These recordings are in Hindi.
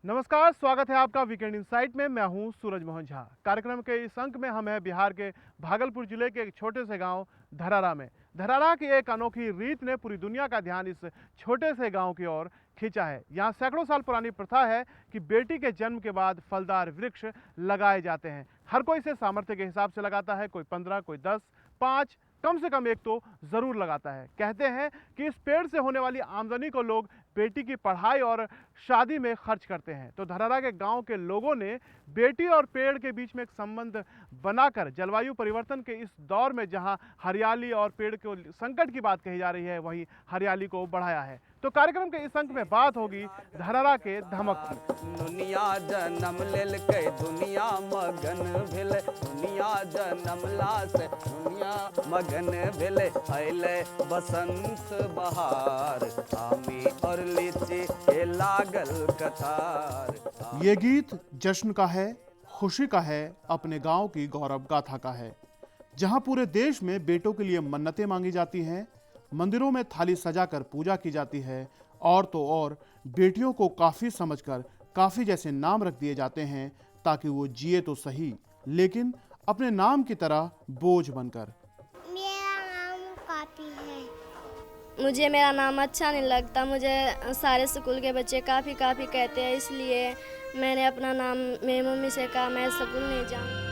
नमस्कार, स्वागत है आपका वीकेंड इनसाइट में। मैं हूं सूरज मोहन झा। कार्यक्रम के इस अंक में हम हैं बिहार के भागलपुर जिले के एक छोटे से गांव धरारा में। धरारा की एक अनोखी रीत ने पूरी दुनिया का ध्यान इस छोटे से गांव की ओर खींचा है। यहाँ सैकड़ों साल पुरानी प्रथा है कि बेटी के जन्म के बाद फलदार वृक्ष लगाए जाते हैं। हर कोई इसे सामर्थ्य के हिसाब से लगाता है, कोई 15, कोई 10, 5, कम से कम एक तो ज़रूर लगाता है। कहते हैं कि इस पेड़ से होने वाली आमदनी को लोग बेटी की पढ़ाई और शादी में खर्च करते हैं। तो धरारा के गांव के लोगों ने बेटी और पेड़ के बीच में एक संबंध बनाकर जलवायु परिवर्तन के इस दौर में जहां हरियाली और पेड़ के संकट की बात कही जा रही है, वहीं हरियाली को बढ़ाया है। तो कार्यक्रम के इस अंक में बात होगी धरारा के धमक पर। दुनिया जन्म लेल के दुनिया मगन भेले, दुनिया जन्म ला से दुनिया मगन भेले। अइले बसंत बहार, आमी और लीची के लागल कतार। ये गीत जश्न का है, खुशी का है, अपने गांव की गौरव गाथा का है, जहां पूरे देश में बेटों के लिए मन्नतें मांगी जाती हैं, मंदिरों में थाली सजाकर पूजा की जाती है और तो और बेटियों को काफी समझकर काफी जैसे नाम रख दिए जाते हैं ताकि वो जिए तो सही, लेकिन अपने नाम की तरह बोझ बनकर। मेरा नाम काफी है। मुझे मेरा नाम अच्छा नहीं लगता। मुझे सारे स्कूल के बच्चे काफ़ी कहते हैं, इसलिए मैंने अपना नाम मेरी मम्मी से कहा मैं स्कूल नहीं जाऊँ।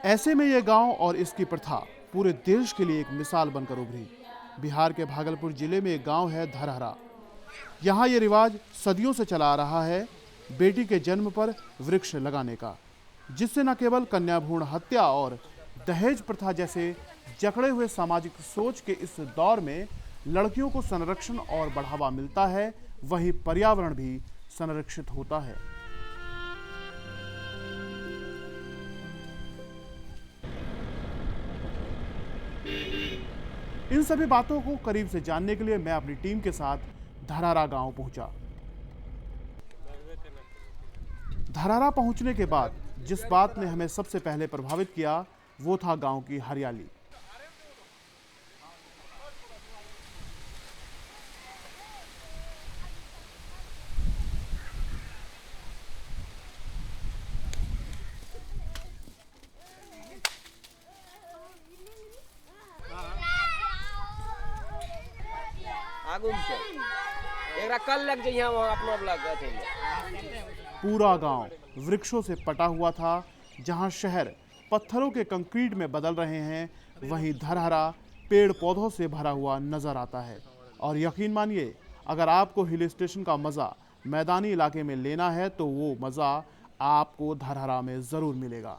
ऐसे में यह गांव और इसकी प्रथा पूरे देश के लिए एक मिसाल बनकर उभरी। बिहार के भागलपुर जिले में एक गांव है धरहरा। यहाँ ये रिवाज सदियों से चला आ रहा है बेटी के जन्म पर वृक्ष लगाने का, जिससे न केवल कन्या भ्रूण हत्या और दहेज प्रथा जैसे जकड़े हुए सामाजिक सोच के इस दौर में लड़कियों को संरक्षण और बढ़ावा मिलता है, वहीं पर्यावरण भी संरक्षित होता है। इन सभी बातों को करीब से जानने के लिए मैं अपनी टीम के साथ धरारा गांव पहुंचा। धरारा पहुंचने के बाद जिस बात ने हमें सबसे पहले प्रभावित किया वो था गांव की हरियाली। कल लग जाइए वहाँ अपना ब्लॉक। पूरा गांव वृक्षों से पटा हुआ था। जहां शहर पत्थरों के कंक्रीट में बदल रहे हैं, वहीं धरहरा पेड़ पौधों से भरा हुआ नजर आता है। और यकीन मानिए, अगर आपको हिल स्टेशन का मजा मैदानी इलाके में लेना है तो वो मजा आपको धरहरा में जरूर मिलेगा।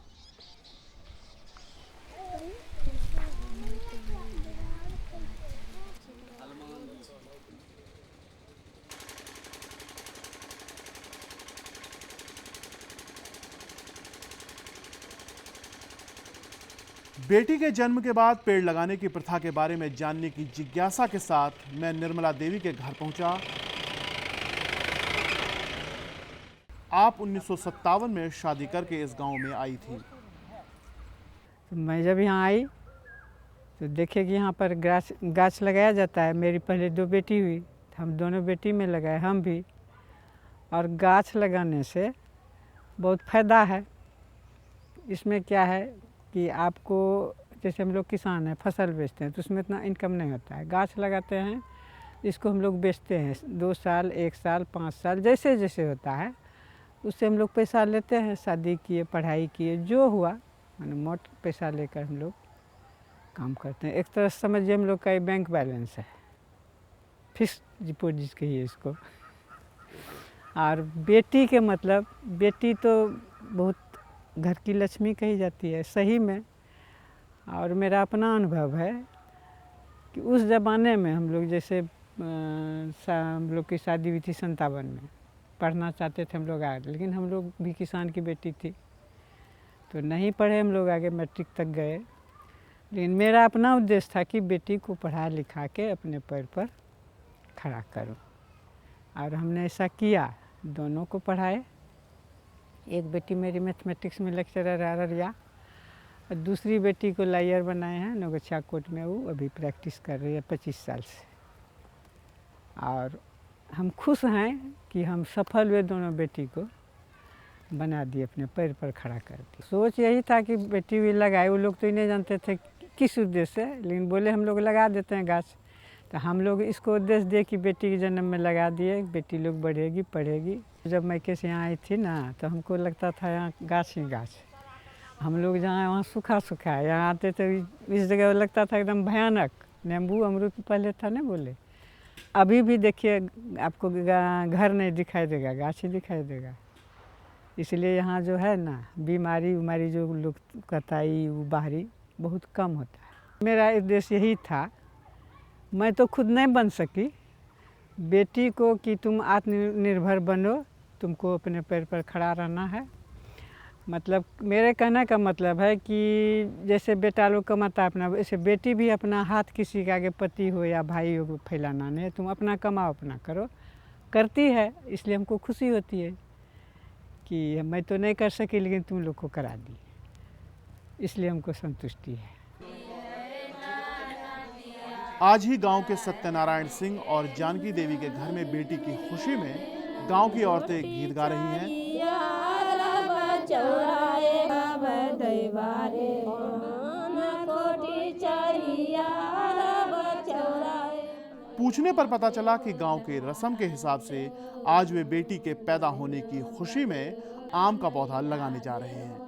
बेटी के जन्म के बाद पेड़ लगाने की प्रथा के बारे में जानने की जिज्ञासा के साथ मैं निर्मला देवी के घर पहुंचा। आप 1957 में शादी करके इस गांव में आई थी। तो मैं जब यहाँ आई तो देखे कि यहाँ पर गाछ लगाया जाता है। मेरी पहले 2 बेटी हुई, हम दोनों बेटी में लगाए, हम भी। और गाछ लगाने से बहुत फ़ायदा है। इसमें क्या है कि आपको, जैसे हम लोग किसान हैं, फसल बेचते हैं तो उसमें इतना इनकम नहीं होता है। गाछ लगाते हैं, इसको हम लोग बेचते हैं 2 साल, 1 साल, 5 साल, जैसे जैसे होता है उससे हम लोग पैसा लेते हैं। शादी किए, पढ़ाई किए, जो हुआ मैंने मोट पैसा लेकर हम लोग काम करते हैं। एक तरह से समझिए हम लोग का ये बैंक बैलेंस है, फिक्स डिपॉजिट कहिए इसको। और बेटी के मतलब, बेटी तो बहुत घर की लक्ष्मी कही जाती है सही में। और मेरा अपना अनुभव है कि उस ज़माने में हम लोग, जैसे हम लोग की शादी हुई थी 57 में, पढ़ना चाहते थे हम लोग आगे, लेकिन हम लोग भी किसान की बेटी थी तो नहीं पढ़े हम लोग आगे, मैट्रिक तक गए। लेकिन मेरा अपना उद्देश्य था कि बेटी को पढ़ा लिखा के अपने पैर पर खड़ा करूं, और हमने ऐसा किया। दोनों को पढ़ाए, एक बेटी मेरी मैथमेटिक्स में लेक्चरर है अररिया, और दूसरी बेटी को लायर बनाए हैं नौगछिया कोर्ट में, वो अभी प्रैक्टिस कर रही है 25 साल से। और हम खुश हैं कि हम सफल हुए, दोनों बेटी को बना दिए, अपने पैर पर खड़ा कर दिए। सोच यही था कि बेटी भी लगाए, वो लोग तो ही नहीं जानते थे किस उद्देश्य से, लेकिन बोले हम लोग लगा देते हैं गाछ। तो हम लोग इसको उद्देश्य दे कि बेटी के जन्म में लगा दिए, बेटी लोग बढ़ेगी पढ़ेगी। जब मैके से यहाँ आई थी ना, तो हमको लगता था यहाँ गाछ ही गाछ, हम लोग जहाँ वहाँ सूखा सूखा है, यहाँ आते तो इस जगह लगता था एकदम भयानक, नींबू अमरूद पहले था ना बोले। अभी भी देखिए आपको घर नहीं दिखाई देगा, गाछ ही दिखाई देगा। इसलिए यहाँ जो है ना बीमारी उमारी जो लोग कताई वो बाहरी बहुत कम होता है। मेरा उद्देश्य यही था, मैं तो खुद नहीं बन सकी, बेटी को कि तुम आत्मनिर्भर बनो, तुमको अपने पैर पर खड़ा रहना है। मतलब मेरे कहने का मतलब है कि जैसे बेटा लोग कमाता अपना, वैसे बेटी भी अपना हाथ किसी के आगे पति हो या भाई हो फैलाना नहीं, तुम अपना कमाओ अपना करो, करती है। इसलिए हमको खुशी होती है कि मैं तो नहीं कर सकी लेकिन तुम लोग को करा दी, इसलिए हमको संतुष्टि है। आज ही गांव के सत्यनारायण सिंह और जानकी देवी के घर में बेटी की खुशी में गांव की औरतें गीत गा रही हैं। पूछने पर पता चला कि गांव के रस्म के हिसाब से आज वे बेटी के पैदा होने की खुशी में आम का पौधा लगाने जा रहे हैं।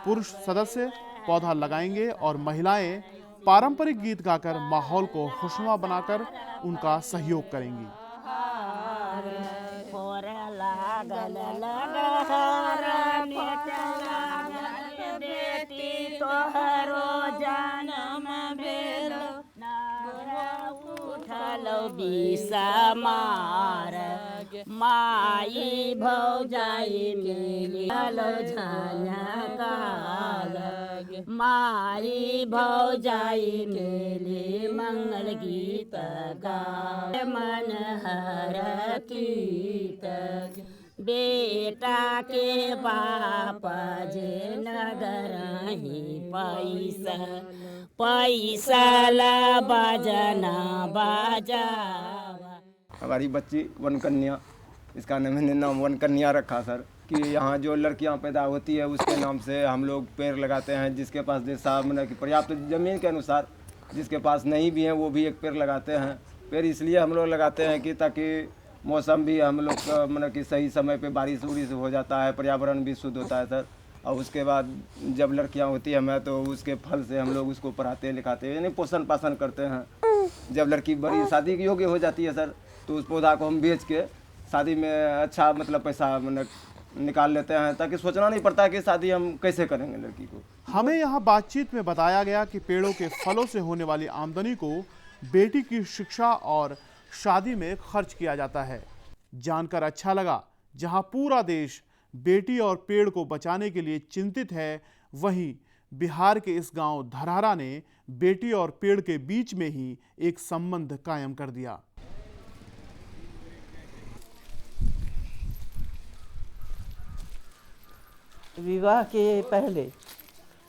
पुरुष सदस्य पौधा लगाएंगे और महिलाएं पारंपरिक गीत गाकर माहौल को खुशनुमा बनाकर उनका सहयोग करेंगी। माई भौजाई मिलो झाना काल, माई भौजाई मिली मंगल गीत गाए, मन हर कीत बेटा के बाप जे नगर ही पैसा, पैसा ला बजना बाजा। हमारी बच्ची वनकन्या, इसका मैंने नाम वनकन्या रखा सर, कि यहाँ जो लड़कियाँ पैदा होती है उसके नाम से हम लोग पेड़ लगाते हैं। जिसके पास जैसा मतलब कि पर्याप्त ज़मीन के अनुसार, जिसके पास नहीं भी है वो भी एक पेड़ लगाते हैं। पेड़ इसलिए हम लोग लगाते हैं कि ताकि मौसम भी हम लोग का मतलब कि सही समय पे बारिश उरिश हो जाता है, पर्यावरण भी शुद्ध होता है सर। और उसके बाद जब लड़कियाँ होती है मैं तो उसके फल से हम लोग उसको पढ़ाते लिखाते यानी पोषण पाषण करते हैं। जब लड़की बड़ी शादी योग्य हो जाती है सर, तो उस पौधा को हम बेच के शादी में अच्छा मतलब पैसा मतलब निकाल लेते हैं, ताकि सोचना नहीं पड़ता कि शादी हम कैसे करेंगे लड़की को। हमें यहाँ बातचीत में बताया गया कि पेड़ों के फलों से होने वाली आमदनी को बेटी की शिक्षा और शादी में खर्च किया जाता है। जानकर अच्छा लगा, जहाँ पूरा देश बेटी और पेड़ को बचाने के लिए चिंतित है, वहीं बिहार के इस गांव धरहरा ने बेटी और पेड़ के बीच में ही एक संबंध कायम कर दिया। विवाह के पहले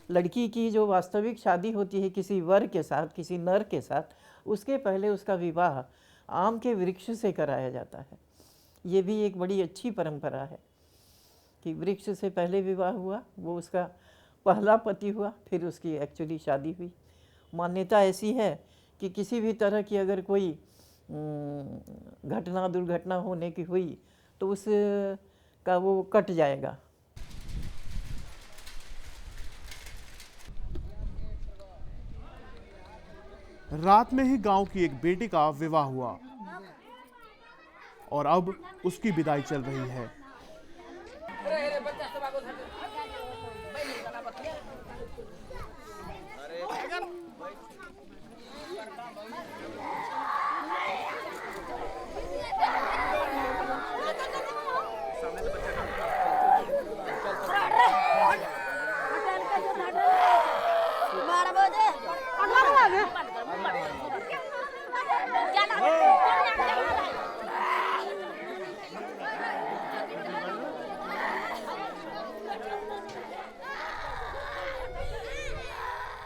लड़की की जो वास्तविक शादी होती है किसी वर के साथ, किसी नर के साथ, उसके पहले उसका विवाह आम के वृक्ष से कराया जाता है। ये भी एक बड़ी अच्छी परंपरा है कि वृक्ष से पहले विवाह हुआ, वो उसका पहला पति हुआ, फिर उसकी एक्चुअली शादी हुई। मान्यता ऐसी है कि किसी भी तरह की अगर कोई घटना दुर्घटना होने की हुई तो उस का वो कट जाएगा। रात में ही गांव की एक बेटी का विवाह हुआ और अब उसकी विदाई चल रही है।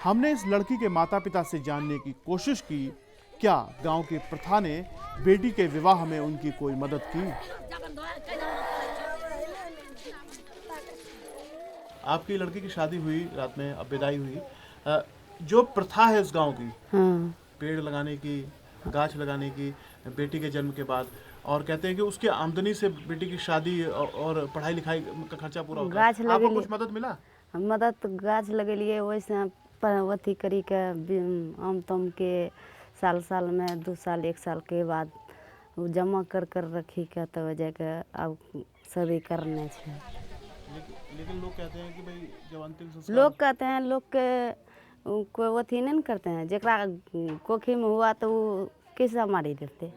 हमने इस लड़की के माता पिता से जानने की कोशिश की क्या गांव की प्रथा ने बेटी के विवाह में उनकी कोई मदद की। आपकी लड़की की शादी हुई रात में, अब विदाई हुई, जो प्रथा है इस गांव की, हाँ पेड़ लगाने की, गाछ लगाने की बेटी के जन्म के बाद, और कहते हैं कि उसकी आमदनी से बेटी की शादी और पढ़ाई लिखाई का खर्चा पूरा होता है। गाछ आपको लगेली- कुछ मदद मिला? मदद तो गाछ लगेलिए वैसे अथी करी के आम तम के साल साल में 2 साल 1 साल के बाद वो जमा कर रखी के तब जाके अब सभी करने छे। लेकिन लोग कहते हैं कि भाई जब अंतिम संस्कार, लोग कहते हैं लोग के कोई अथी नहीं न करते हैं, जकरा कोखी में हुआ तो वो कैसा मारी देते।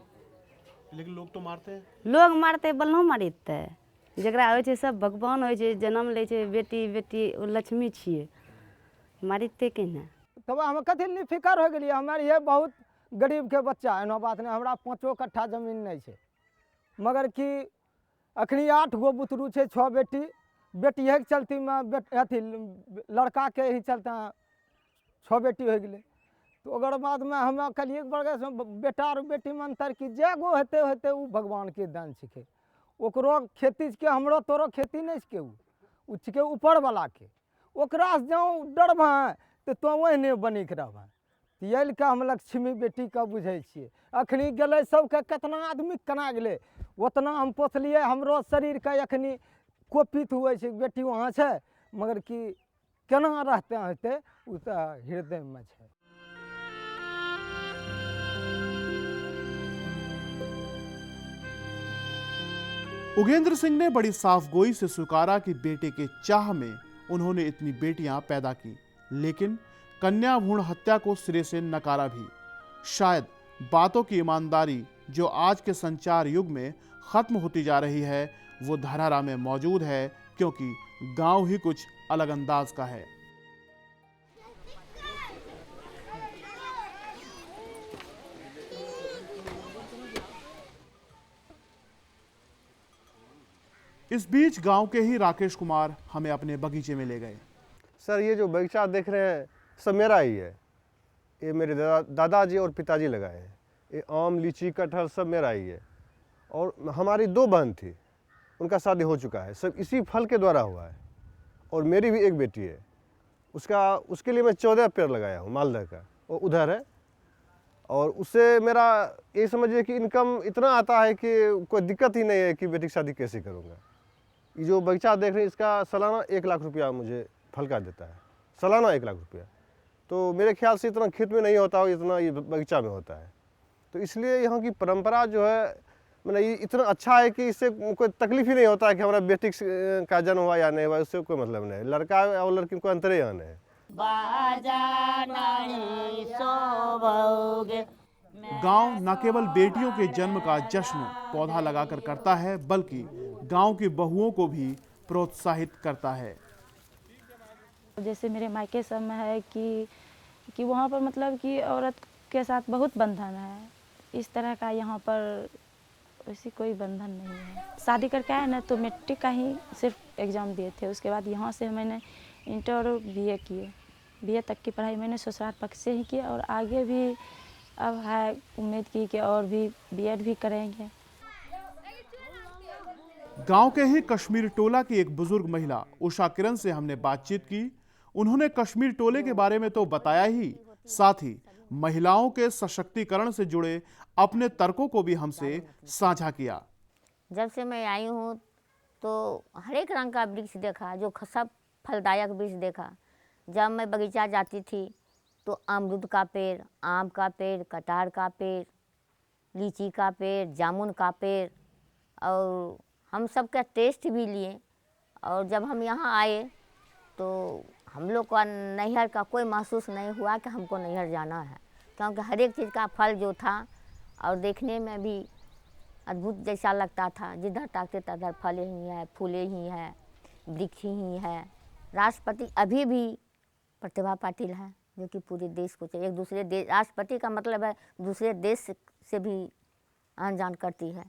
लेकिन लोग तो मारते हैं। लोग मारते बल्लो मारी देते, जकरा होइ छै सब भगवान होइ छै, जन्म ले छै बेटी बेटी ओ लक्ष्मी छिए, मारी देते कि नहीं। तब हम कथी नहीं फिकर हो गई, हमारे ये बहुत गरीब के बच्चा एना बात नहीं, हमरा 5 कट्ठा जमीन नहीं है, मगर कि अखनी 8 गो बुतरू है, 6 बेटी, बेटिए के चलती में अथी लड़का के ही चलते 6 बेटी हो गए। तो अगर बाद में हम कलिए बेटा और बेटी में अंतर की जे गो होते होते वो भगवान के दान छिके, ओकरो खेती के हमरो तोरो खेती नहीं छिके, उ छिके ऊपर वाला के, ओकरा से जाऊँ डरबह तो तो वही बनी के रहबह। तो ये लए हम लक्ष्मी बेटी का बुझे छिए। अखनी गले सबके कितना आदमी कना गए, उतना हम पोसलिए, हमरो शरीर का अखनी कोपित हुए छै, बेटी वहाँ छै, मगर कि केना रहते होते उ तो हृदय में छै। उगेंद्र सिंह ने बड़ी साफगोई से स्वीकारा कि बेटे के चाह में उन्होंने इतनी बेटियां पैदा की, लेकिन कन्या भ्रूण हत्या को सिरे से नकारा भी। शायद बातों की ईमानदारी जो आज के संचार युग में खत्म होती जा रही है वो धरारा में मौजूद है, क्योंकि गांव ही कुछ अलग अंदाज का है। इस बीच गांव के ही राकेश कुमार हमें अपने बगीचे में ले गए। सर ये जो बगीचा देख रहे हैं सब मेरा ही है, ये मेरे दादाजी और पिताजी लगाए हैं। ये आम लीची कटहल सब मेरा ही है, और हमारी 2 बहन थी, उनका शादी हो चुका है, सब इसी फल के द्वारा हुआ है। और मेरी भी एक बेटी है, उसके लिए मैं 14 पेड़ लगाया हूँ मालदा का, वो उधर है। और उससे मेरा ये समझिए कि इनकम इतना आता है कि कोई दिक्कत ही नहीं है कि बेटी की शादी कैसे करूँगा। ये जो बगीचा देख रहे हैं इसका सालाना 1 लाख रुपया मुझे फल का देता है, सालाना 1 लाख रुपया। तो मेरे ख्याल से इतना खेत में नहीं होता हो, इतना ये बगीचा में होता है। तो इसलिए यहाँ की परंपरा जो है मतलब ये इतना अच्छा है कि इससे कोई तकलीफ ही नहीं होता है कि हमारा बेटी का जन्म हुआ या नहीं हुआ, उससे कोई मतलब नहीं। लड़का और लड़की को अंतर ही आना है। गांव न केवल बेटियों के जन्म का जश्न पौधा लगाकर करता है, बल्कि गांव की बहुओं को भी प्रोत्साहित करता है। जैसे मेरे मायके सब में है कि वहाँ पर मतलब कि औरत के साथ बहुत बंधन है, इस तरह का यहाँ पर वैसी कोई बंधन नहीं है। शादी करके आए ना तो मैट्रिक का ही सिर्फ एग्ज़ाम दिए थे, उसके बाद यहाँ से मैंने इंटर और बीए किए। बीए तक की पढ़ाई मैंने ससुराल पक्ष से ही की, और आगे भी अब है उम्मीद की कि और भी बीएड भी करेंगे। गांव के ही कश्मीर टोला की एक बुजुर्ग महिला उषा किरण से हमने बातचीत की। उन्होंने कश्मीर टोले के बारे में तो बताया ही, साथ ही महिलाओं के सशक्तिकरण से जुड़े अपने तर्कों को भी हमसे साझा किया। जब से मैं आई हूँ तो हर एक रंग का वृक्ष देखा, जो सब फलदायक वृक्ष देखा। जब मैं बगीचा जाती थी तो अमरूद का पेड़, आम का पेड़, कटहल का पेड़, लीची का पेड़, जामुन का पेड़, और हम सब का टेस्ट भी लिए। और जब हम यहाँ आए तो हम लोग का नैहर का कोई महसूस नहीं हुआ कि हमको नैहर जाना है, क्योंकि हर एक चीज़ का फल जो था और देखने में भी अद्भुत जैसा लगता था। जिधर ताकते तधर फले ही हैं, फूले ही हैं, वृक्ष ही है। राष्ट्रपति अभी भी प्रतिभा पाटिल है, जो कि पूरे देश को चाहिए। एक दूसरे देश, राष्ट्रपति का मतलब है दूसरे देश से भी आन जान करती है,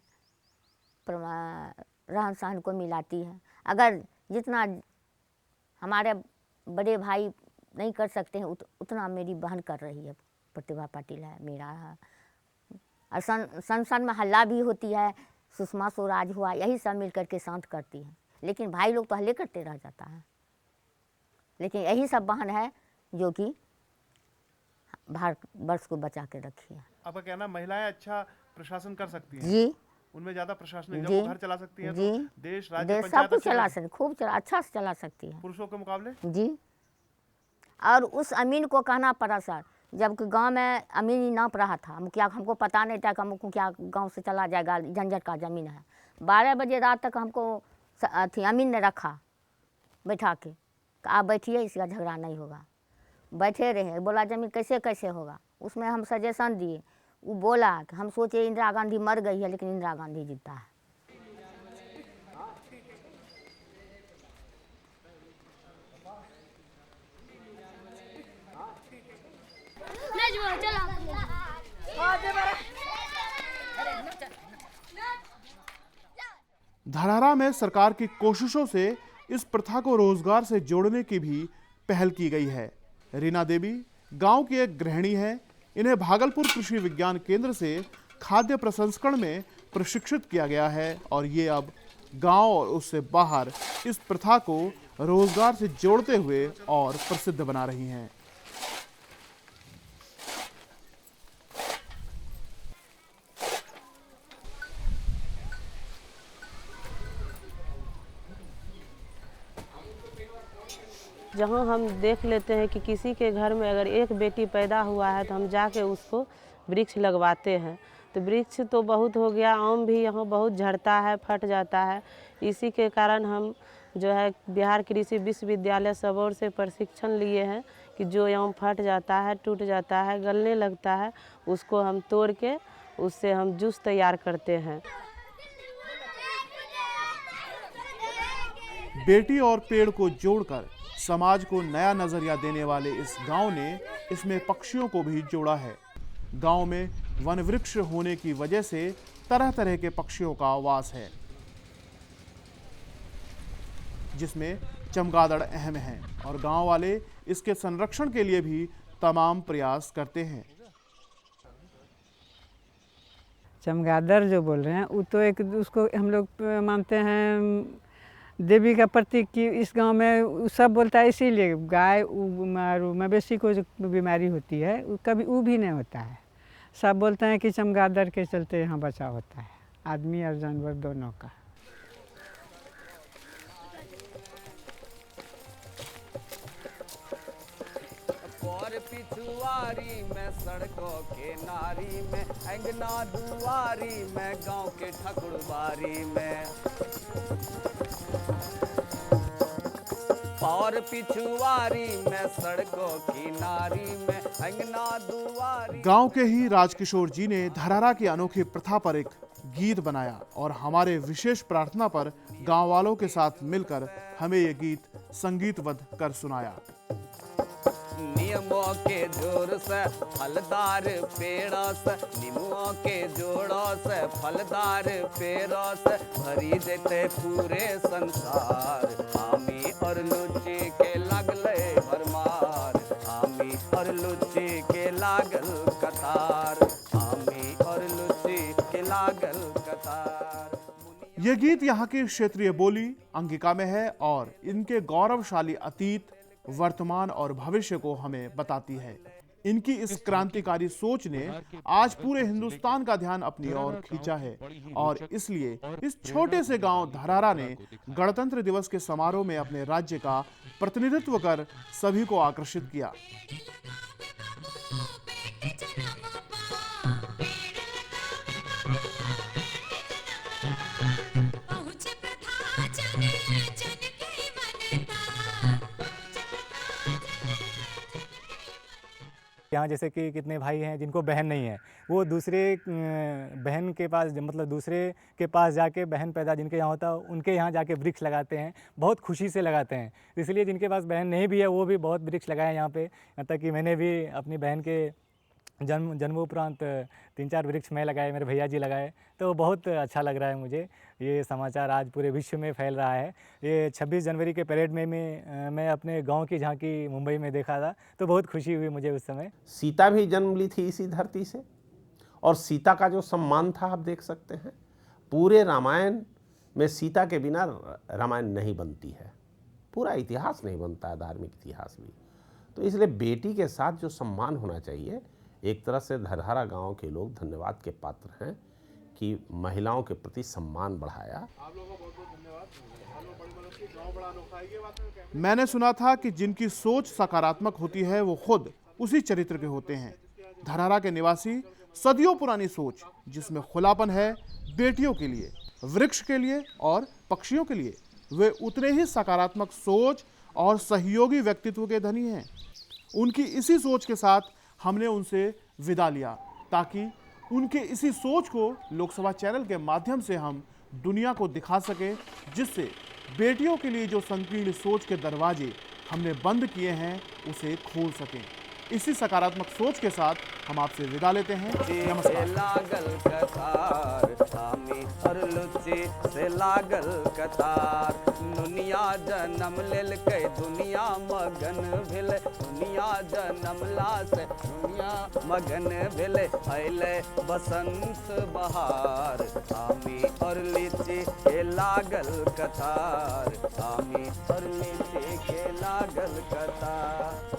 रहन सहन को मिलाती है। अगर जितना हमारे बड़े भाई नहीं कर सकते हैं उतना मेरी बहन कर रही है। प्रतिभा पाटिल है मेरा है, और सन में हल्ला भी होती है, सुषमा स्वराज हुआ, यही सब मिल करके शांत करती है। लेकिन भाई लोग तो हल्ले करते रह जाता है। लेकिन यही सब बहन है जो कि भारतवर्ष को बचा के रखी है। आपका कहना महिलाएं अच्छा प्रशासन कर सकती हैं? जी, उनमें ज्यादा प्रशासनिक, जी, जब वो घर चला सकती हैं जी, तो देश, राज्य, देश सब पंचायत कुछ अच्छा चला चला- सकती, खूब अच्छा से चला सकती है पुरुषों के मुकाबले। जी। और उस अमीन को कहना पड़ा सर, जबकि गांव में अमीन ही नाप रहा था, मुखिया हमको पता नहीं था कि हमको क्या गांव से चला जाएगा, झंझट का ज़मीन है। 12 बजे रात तक हमको अथी अमीन ने रखा बैठा के, आप बैठिए, इसका झगड़ा नहीं होगा। बैठे रहे, बोला ज़मीन कैसे कैसे होगा, उसमें हम सजेशन दिए। वो बोला कि हम सोचे इंदिरा गांधी मर गई है, लेकिन इंदिरा गांधी जीता है। धरारा में सरकार की कोशिशों से इस प्रथा को रोजगार से जोड़ने की भी पहल की गई है। रीना देवी गांव की एक गृहिणी है। इन्हें भागलपुर कृषि विज्ञान केंद्र से खाद्य प्रसंस्करण में प्रशिक्षित किया गया है और ये अब गांव और उससे बाहर इस प्रथा को रोजगार से जोड़ते हुए और प्रसिद्ध बना रही हैं। जहाँ हम देख लेते हैं कि किसी के घर में अगर एक बेटी पैदा हुआ है तो हम जाके उसको वृक्ष लगवाते हैं। तो वृक्ष तो बहुत हो गया, आम भी यहाँ बहुत झड़ता है, फट जाता है। इसी के कारण हम जो है बिहार कृषि विश्वविद्यालय सबौर से प्रशिक्षण लिए हैं कि जो आम फट जाता है, टूट जाता है, गलने लगता है, उसको हम तोड़ के उससे हम जूस तैयार करते हैं। बेटी और पेड़ को जोड़कर समाज को नया नजरिया देने वाले इस गांव ने इसमें पक्षियों को भी जोड़ा है। गांव में वन वृक्ष होने की वजह से तरह तरह के पक्षियों का वास है, जिसमें चमगादड़ अहम है और गांव वाले इसके संरक्षण के लिए भी तमाम प्रयास करते हैं। चमगादड़ जो बोल रहे हैं वो तो एक उसको हम लोग मानते हैं देवी का प्रतीक की। इस गांव में सब बोलता है, इसीलिए गाय और मवेशी को जो बीमारी होती है कभी वो भी नहीं होता है। सब बोलते हैं कि चमगादड़ के चलते यहाँ बचाव होता है, आदमी और जानवर दोनों का। और पिछुआरी में सड़कों के नारी में, अंगना दुआरी में, गांव के ठकुरबारी में। और पिछुआरी में सड़कों की नारी में, अंगना दुआरी। गांव के ही राजकिशोर जी ने धरारा की अनोखी प्रथा पर एक गीत बनाया और हमारे विशेष प्रार्थना पर गांव वालों के साथ मिलकर हमें ये गीत संगीतबद्ध कर सुनाया। नियमों के जोर से फलदार पेड़ों से, नीमुओं के जोड़ों से फलदार पेड़ों से भरी देते पूरे संसार। आमी और लुच्ची के लगले भरमार, आमी और लुच्ची के लागल कतार, आमी और लुच्ची के लागल कतार। ये गीत यहाँ की क्षेत्रीय बोली अंगिका में है और इनके गौरवशाली अतीत, वर्तमान और भविष्य को हमें बताती है। इनकी इस क्रांतिकारी सोच ने आज पूरे हिंदुस्तान का ध्यान अपनी ओर खींचा है और इसलिए इस छोटे से गांव धरारा ने गणतंत्र दिवस के समारोह में अपने राज्य का प्रतिनिधित्व कर सभी को आकर्षित किया। यहाँ जैसे कि कितने भाई हैं जिनको बहन नहीं है, वो दूसरे बहन के पास मतलब दूसरे के पास जाके बहन पैदा जिनके यहाँ होता है उनके यहाँ जाके वृक्ष लगाते हैं, बहुत खुशी से लगाते हैं। इसलिए जिनके पास बहन नहीं भी है वो भी बहुत वृक्ष लगाए यहाँ पे। यहाँ तक कि मैंने भी अपनी बहन के जन्मोपरांत 3-4 वृक्ष मैं लगाए, मेरे भैया जी लगाए, तो बहुत अच्छा लग रहा है मुझे। ये समाचार आज पूरे विश्व में फैल रहा है। ये 26 जनवरी के परेड में मैं अपने गांव की झांकी मुंबई में देखा था, तो बहुत खुशी हुई मुझे उस समय। सीता भी जन्म ली थी इसी धरती से, और सीता का जो सम्मान था आप देख सकते हैं। पूरे रामायण में सीता के बिना रामायण नहीं बनती है, पूरा इतिहास नहीं बनता है, धार्मिक इतिहास भी। तो इसलिए बेटी के साथ जो सम्मान होना चाहिए, एक तरह से धरहरा गांव के लोग धन्यवाद के पात्र हैं कि महिलाओं के प्रति सम्मान बढ़ाया। मैंने सुना था कि जिनकी सोच सकारात्मक होती है वो खुद उसी चरित्र के होते हैं। धरहरा के निवासी सदियों पुरानी सोच जिसमें खुलापन है, बेटियों के लिए, वृक्ष के लिए और पक्षियों के लिए, वे उतने ही सकारात्मक सोच और सहयोगी व्यक्तित्व के धनी हैं। उनकी इसी सोच के साथ हमने उनसे विदा लिया ताकि उनके इसी सोच को लोकसभा चैनल के माध्यम से हम दुनिया को दिखा सकें, जिससे बेटियों के लिए जो संकीर्ण सोच के दरवाजे हमने बंद किए हैं उसे खोल सकें। इसी सकारात्मक सोच के साथ हम आपसे विदा लेते हैं। नमस्कार। लागल कतार थामी और लुच्ची से लागल कतार, दुनिया जन्म लेल के दुनिया मगन भेल, दुनिया जन्मला से दुनिया मगन भेल, अइले बसंत बहार थामी और लीची के लागल कतार, थामी और लीची के लागल कतार।